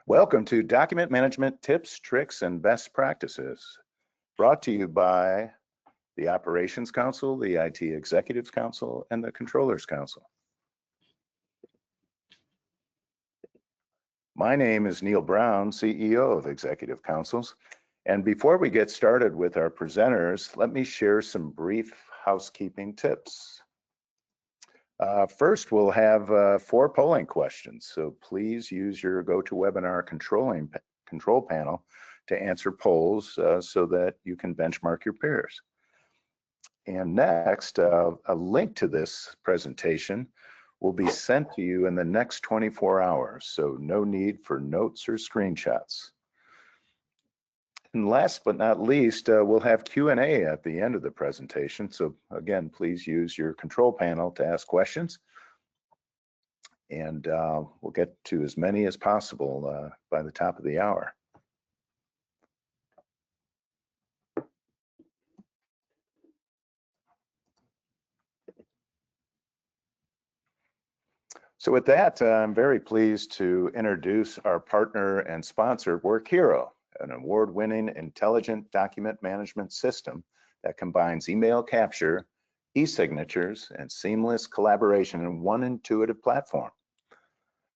Welcome to Document Management Tips, Tricks, and Best Practices, brought to you by the Operations Council, the IT Executives Council, and the Controllers Council. My name is Neil Brown, CEO of Executive Councils. And before we get started with our presenters, let me share some brief housekeeping tips. First, we'll have 4 polling questions, so please use your GoToWebinar control panel to answer polls so that you can benchmark your peers. And next, a link to this presentation will be sent to you in the next 24 hours, so no need for notes or screenshots. And last but not least, we'll have Q&A at the end of the presentation. So again, please use your control panel to ask questions. And we'll get to as many as possible by the top of the hour. So with that, I'm very pleased to introduce our partner and sponsor, WorkHero, an award-winning intelligent document management system that combines email capture, e-signatures, and seamless collaboration in one intuitive platform.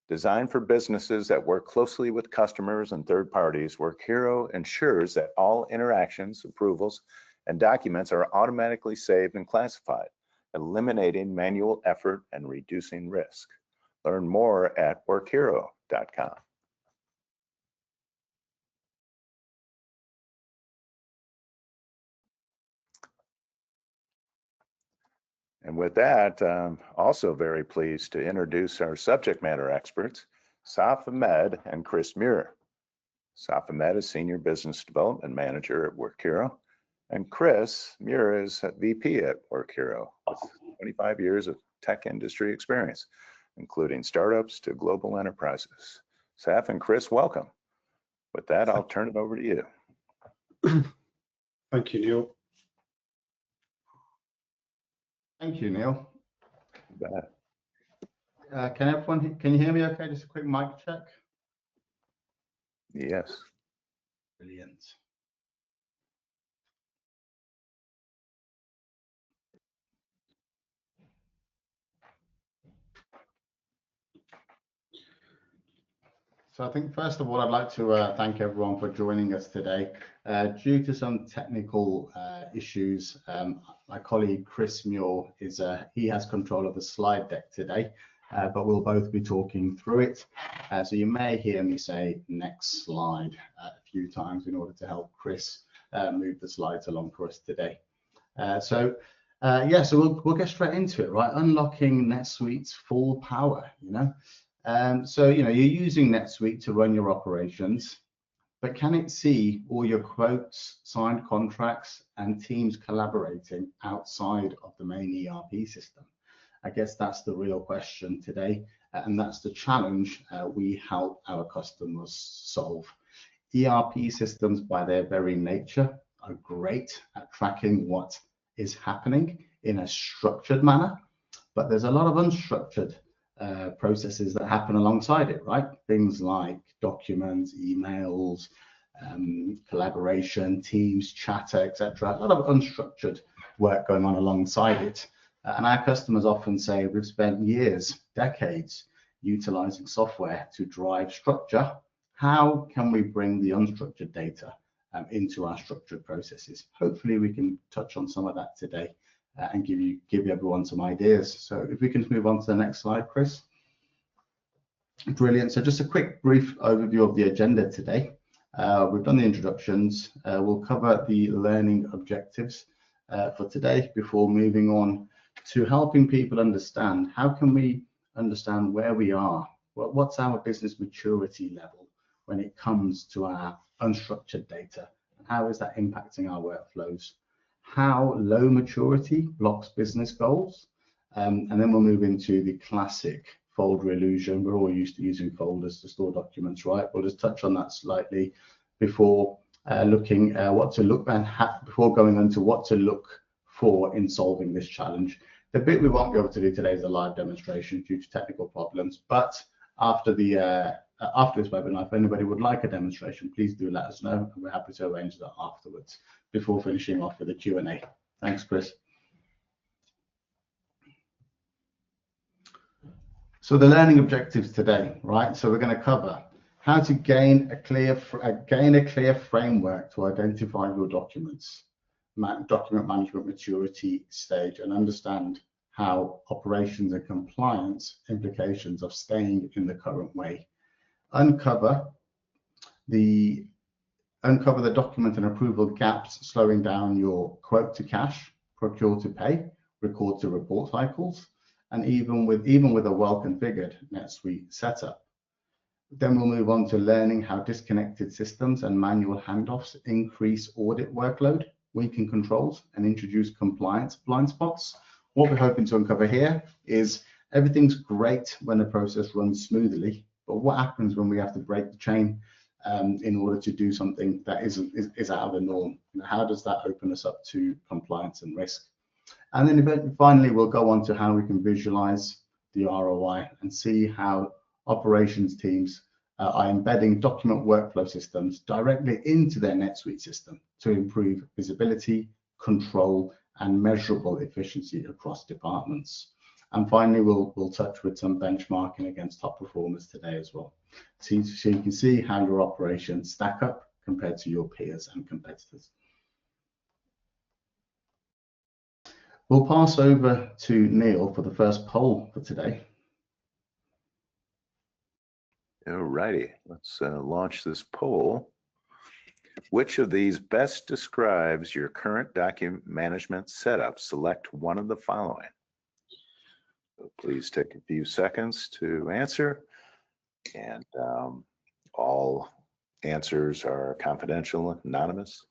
Designed for businesses that work closely with customers and third parties, WorkHero ensures that all interactions, approvals, and documents are automatically saved and classified, eliminating manual effort and reducing risk. Learn more at workhero.com. And with that, I'm also very pleased to introduce our subject matter experts, Saf Ahmed and Chris Muir. Saf Ahmed is Senior Business Development Manager at WorkHero, and Chris Muir is VP at WorkHero with 25 years of tech industry experience, including startups to global enterprises. Saf and Chris, welcome. With that, I'll turn it over to you. Thank you, Neil. Thank you, Neil. Can you hear me okay? Just a quick mic check. Yes. Brilliant. So I think first of all, I'd like to thank everyone for joining us today. Due to some technical issues, my colleague Chris Muir he has control of the slide deck today, but we'll both be talking through it. So you may hear me say next slide a few times in order to help Chris move the slides along for us today. So we'll get straight into it, right? Unlocking NetSuite's full power, So, you're using NetSuite to run your operations, but can it see all your quotes, signed contracts, and teams collaborating outside of the main ERP system? I guess that's the real question today, and that's the challenge we help our customers solve. ERP systems, by their very nature, are great at tracking what is happening in a structured manner, but there's a lot of unstructured processes that happen alongside it, right? Things like documents, emails, collaboration, Teams, chatter, etc. A lot of unstructured work going on alongside it. And our customers often say we've spent years, decades, utilizing software to drive structure. How can we bring the unstructured data into our structured processes? Hopefully we can touch on some of that today and give everyone some ideas. So if we can move on to the next slide, Chris. Brilliant. So just a quick brief overview of the agenda today. We've done the introductions. We'll cover the learning objectives for today before moving on to helping people understand how can we understand where we are. What's our business maturity level when it comes to our unstructured data? How is that impacting our workflows? How low maturity blocks business goals, and then we'll move into the classic folder illusion. We're all used to using folders to store documents, right? We'll just touch on that slightly before looking what to look and before going into what to look for in solving this challenge. The bit we won't be able to do today is a live demonstration due to technical problems, but after the after this webinar, if anybody would like a demonstration, please do let us know, and we're happy to arrange that afterwards before finishing off with the Q&A. Thanks, Chris. So the learning objectives today, right? So we're going to cover how to gain a clear framework to identify your documents, document management maturity stage, and understand how operations and compliance implications of staying in the current way. Uncover the document and approval gaps, slowing down your quote-to-cash, procure-to-pay, record-to-report cycles, and even with a well-configured NetSuite setup. Then we'll move on to learning how disconnected systems and manual handoffs increase audit workload, weaken controls, and introduce compliance blind spots. What we're hoping to uncover here is everything's great when the process runs smoothly, but what happens when we have to break the chain in order to do something that is out of the norm? How does that open us up to compliance and risk? And then finally, we'll go on to how we can visualize the ROI and see how operations teams are embedding document workflow systems directly into their NetSuite system to improve visibility, control, and measurable efficiency across departments. And finally, we'll touch with some benchmarking against top performers today as well. So you can see how your operations stack up compared to your peers and competitors. We'll pass over to Neil for the first poll for today. All righty, let's launch this poll. Which of these best describes your current document management setup? Select one of the following. So please take a few seconds to answer, and all answers are confidential, anonymous,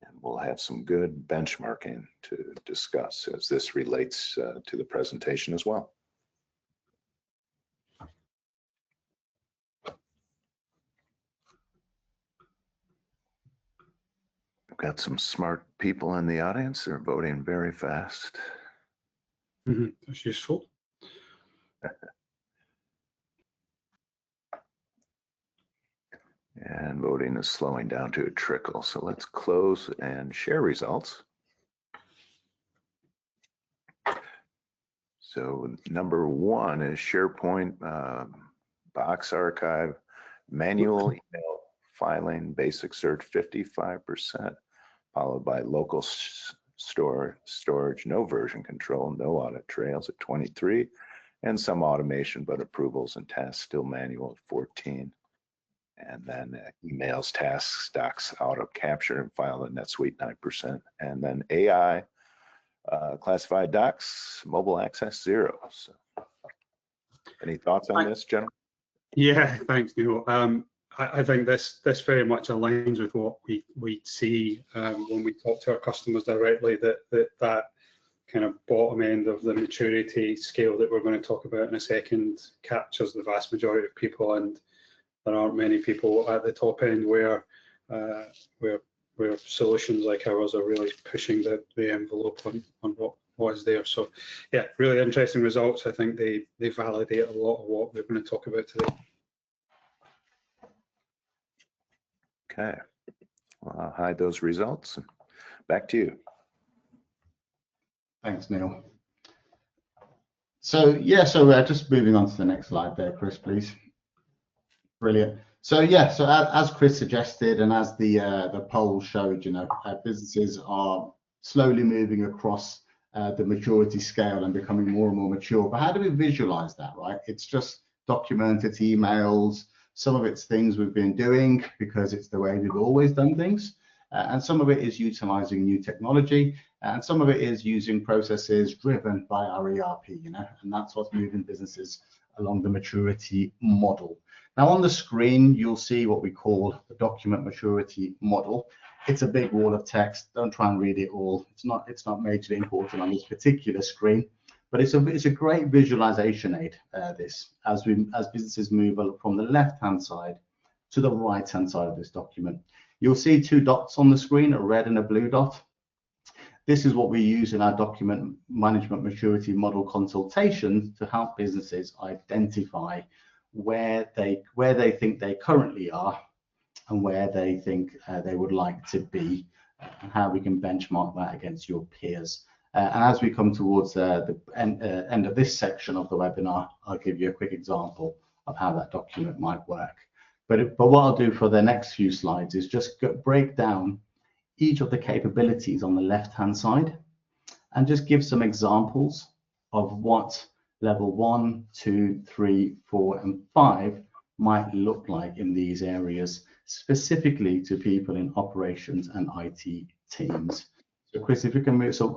and we'll have some good benchmarking to discuss as this relates to the presentation as well. Got some smart people in the audience. They're voting very fast. That's useful. And voting is slowing down to a trickle. So let's close and share results. So number one is SharePoint box archive, manual email filing, basic search 55%, followed by local storage, no version control, no audit trails at 23, and some automation, but approvals and tasks still manual at 14. And then emails, tasks, docs, auto capture and file at NetSuite 9%. And then AI, classified docs, mobile access 0. So, any thoughts on this, gentlemen? Yeah, thanks, Neil. I think this very much aligns with what we see when we talk to our customers directly, that kind of bottom end of the maturity scale that we're going to talk about in a second captures the vast majority of people, and there aren't many people at the top end where solutions like ours are really pushing the envelope on what is there. So yeah, really interesting results. I think they validate a lot of what we're going to talk about today. Okay, well, I'll hide those results. Back to you. Thanks, Neil. So yeah, so just moving on to the next slide there, Chris, please. Brilliant. So yeah, so as Chris suggested, and as the poll showed, businesses are slowly moving across the maturity scale and becoming more and more mature. But how do we visualize that, right? It's just documented emails. Some of it's things we've been doing because it's the way we've always done things. And some of it is utilizing new technology. And some of it is using processes driven by our ERP, and that's what's moving businesses along the maturity model. Now on the screen, you'll see what we call the document maturity model. It's a big wall of text. Don't try and read it all. It's not majorly important on this particular screen, but it's a great visualization aid. This as businesses move from the left-hand side to the right-hand side of this document. You'll see two dots on the screen, a red and a blue dot. This is what we use in our document management maturity model consultations to help businesses identify where they think they currently are and where they think they would like to be, and how we can benchmark that against your peers. And as we come towards the end of this section of the webinar, I'll give you a quick example of how that document might work. But what I'll do for the next few slides is just break down each of the capabilities on the left-hand side and just give some examples of what level 1, 2, 3, 4, and 5 might look like in these areas, specifically to people in operations and IT teams. So Chris, if you can move, so